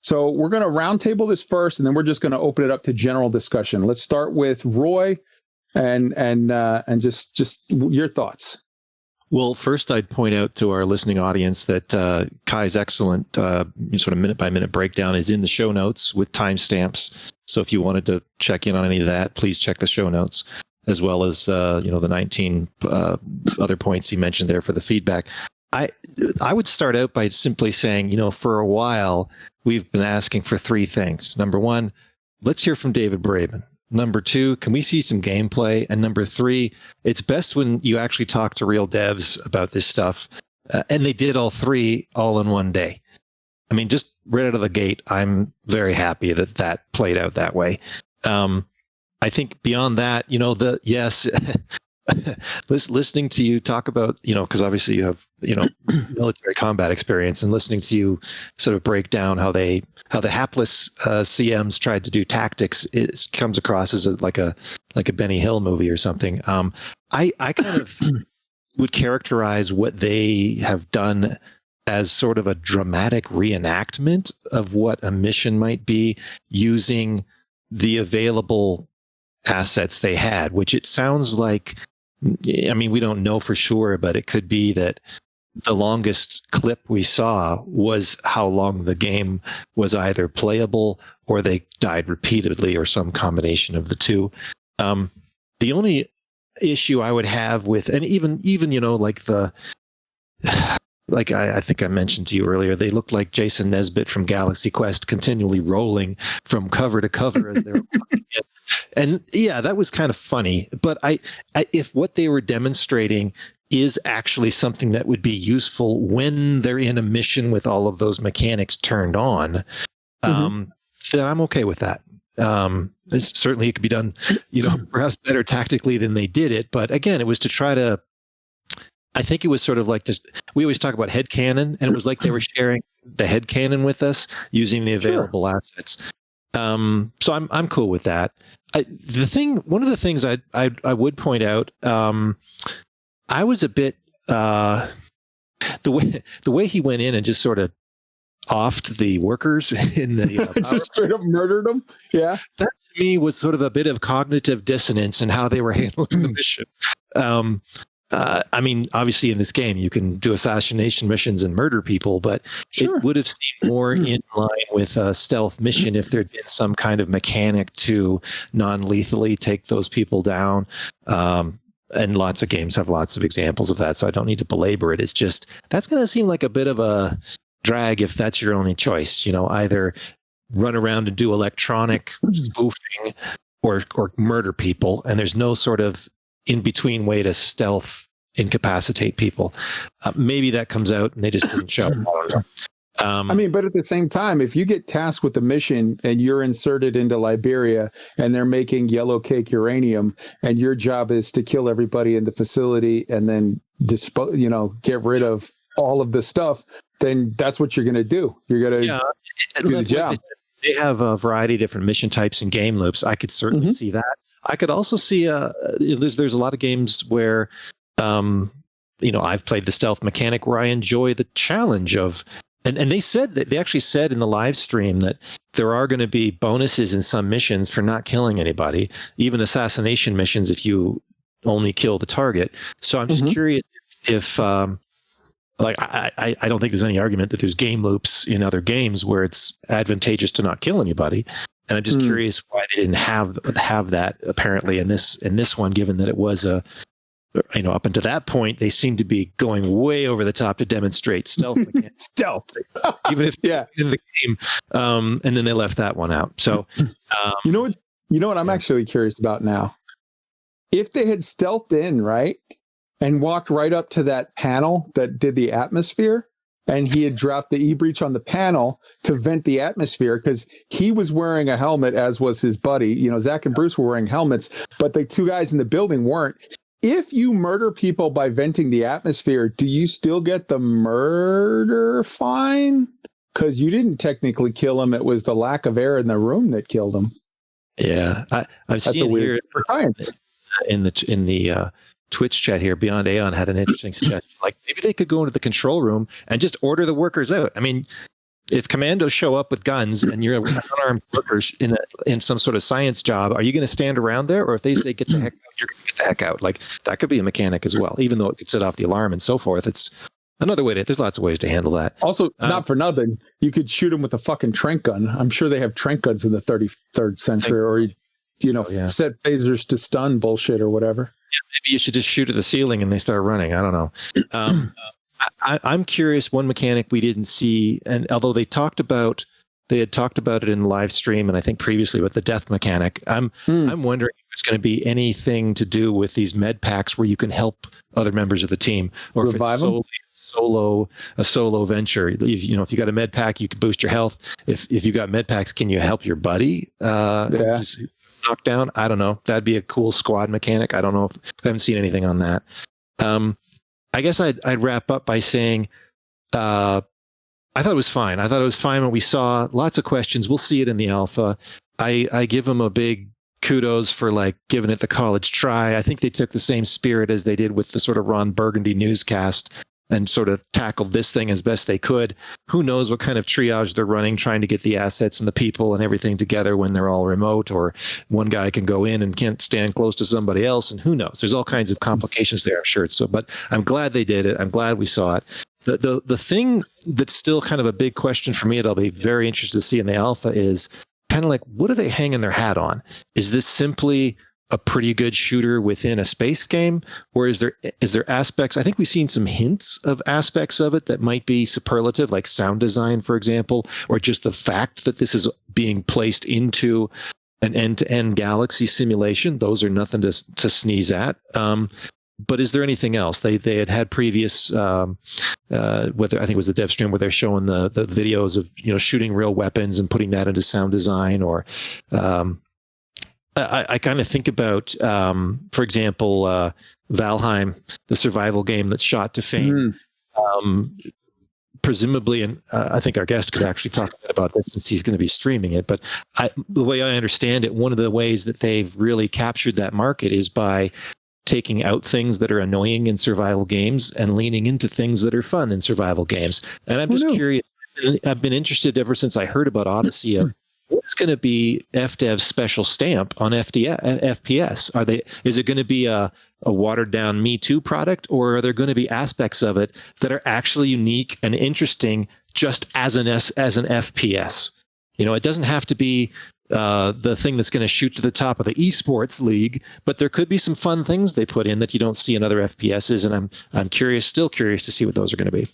So we're going to roundtable this first, and then we're just going to open it up to general discussion. Let's start with Roy, and just your thoughts. Well, first, I'd point out to our listening audience that Kai's excellent sort of minute-by-minute breakdown is in the show notes with timestamps. So if you wanted to check in on any of that, please check the show notes, as well as the 19 other points he mentioned there for the feedback. I would start out by simply saying, for a while, we've been asking for three things. Number one, let's hear from David Braben. Number two, can we see some gameplay? And number three, it's best when you actually talk to real devs about this stuff. And they did all three all in one day. I mean, just right out of the gate, I'm very happy that played out that way. I think beyond that, listening to you talk about, because obviously you have, military combat experience, and listening to you sort of break down how the hapless CMs tried to do tactics, it comes across as like a Benny Hill movie or something. I kind of would characterize what they have done as sort of a dramatic reenactment of what a mission might be, using the available assets they had, which it sounds like, I mean, we don't know for sure, but it could be that the longest clip we saw was how long the game was either playable or they died repeatedly, or some combination of the two. The only issue I would have with, and even I think I mentioned to you earlier, they look like Jason Nesbitt from Galaxy Quest, continually rolling from cover to cover as they're walking in. And yeah, that was kind of funny. But I if what they were demonstrating is actually something that would be useful when they're in a mission with all of those mechanics turned on, then I'm okay with that. Certainly it could be done, perhaps better tactically than they did it. But again, it was to try to, I think it was sort of like this, we always talk about headcanon, and it was like they were sharing the headcanon with us using the available assets. So I'm cool with that. One of the things I would point out, I was a bit, the way he went in and just sort of offed the workers in the just straight up murdered them. Yeah, that to me was sort of a bit of cognitive dissonance in how they were handling the mission. I mean, obviously in this game, you can do assassination missions and murder people, but it would have seemed more in line with a stealth mission if there'd been some kind of mechanic to non-lethally take those people down. And lots of games have lots of examples of that, so I don't need to belabor it. It's just, that's going to seem like a bit of a drag if that's your only choice. Either run around and do electronic spoofing or murder people, and there's no sort of in-between way to stealth incapacitate people. Maybe that comes out and they just didn't show. I mean, but at the same time, if you get tasked with a mission and you're inserted into Liberia and they're making yellow cake uranium, and your job is to kill everybody in the facility and then get rid of all of the stuff, then that's what you're going to do. You're going to do the job. They have a variety of different mission types and game loops. I could certainly see that. I could also see there's a lot of games where I've played the stealth mechanic where I enjoy the challenge of, and they said that they actually said in the live stream that there are going to be bonuses in some missions for not killing anybody, even assassination missions if you only kill the target. So I'm just curious if I don't think there's any argument that there's game loops in other games where it's advantageous to not kill anybody. And I'm just curious why they didn't have that apparently in this one, given that it was up until that point, they seemed to be going way over the top to demonstrate stealth. Even if in the game, and then they left that one out. So, you know what I'm actually curious about now. If they had stealthed in, right, and walked right up to that panel that did the atmosphere, and he had dropped the e-breach on the panel to vent the atmosphere, because he was wearing a helmet, as was his buddy. Zach and Bruce were wearing helmets, but the two guys in the building weren't. If you murder people by venting the atmosphere, do you still get the murder fine? Because you didn't technically kill him. It was the lack of air in the room that killed him. Yeah. I've seen here in the Twitch chat here, Beyond Aeon had an interesting suggestion. Like maybe they could go into the control room and just order the workers out. I mean, if commandos show up with guns and you're unarmed workers in some sort of science job, are you going to stand around there, or if they say get the heck out, you're going to get the heck out? Like that could be a mechanic as well, even though it could set off the alarm and so forth. It's another way to. There's lots of ways to handle that. Also, not for nothing, you could shoot them with a fucking trank gun. I'm sure they have trank guns in the 33rd century, or set phasers to stun bullshit or whatever. Yeah, maybe you should just shoot at the ceiling and they start running. I don't know. I'm curious. One mechanic we didn't see, and although they had talked about it in the live stream, and I think previously with the death mechanic, I'm wondering if there's going to be anything to do with these med packs where you can help other members of the team, or revive if it's solely a solo venture. If you got a med pack, you can boost your health. If you got med packs, can you help your buddy? Just knock down. I don't know. That'd be a cool squad mechanic. I don't know. I haven't seen anything on that. I guess I'd wrap up by saying I thought it was fine. I thought it was fine when we saw lots of questions. We'll see it in the alpha. I give them a big kudos for like giving it the college try. I think they took the same spirit as they did with the sort of Ron Burgundy newscast and sort of tackled this thing as best they could. Who knows what kind of triage they're running, trying to get the assets and the people and everything together when they're all remote, or one guy can go in and can't stand close to somebody else, and who knows? There's all kinds of complications there, I'm sure. But I'm glad they did it. I'm glad we saw it. The thing that's still kind of a big question for me that I'll be very interested to see in the alpha is kind of like, what are they hanging their hat on? Is this simply a pretty good shooter within a space game, or is there aspects? I think we've seen some hints of aspects of it that might be superlative, like sound design, for example, or just the fact that this is being placed into an end-to-end galaxy simulation. Those are nothing to sneeze at. But is there anything else? They had previous, whether I think it was the dev stream where they're showing the videos of shooting real weapons and putting that into sound design, or I kind of think about, for example, Valheim, the survival game that's shot to fame. Presumably, and I think our guest could actually talk a bit about this since he's going to be streaming it. But the way I understand it, one of the ways that they've really captured that market is by taking out things that are annoying in survival games and leaning into things that are fun in survival games. And I'm just curious. I've been interested ever since I heard about Odyssey of what's going to be FDev's special stamp on FPS. Is it going to be a watered down Me Too product, or are there going to be aspects of it that are actually unique and interesting just as an FPS? It doesn't have to be the thing that's going to shoot to the top of the esports league, but there could be some fun things they put in that you don't see in other FPSs, and I'm still curious to see what those are going to be.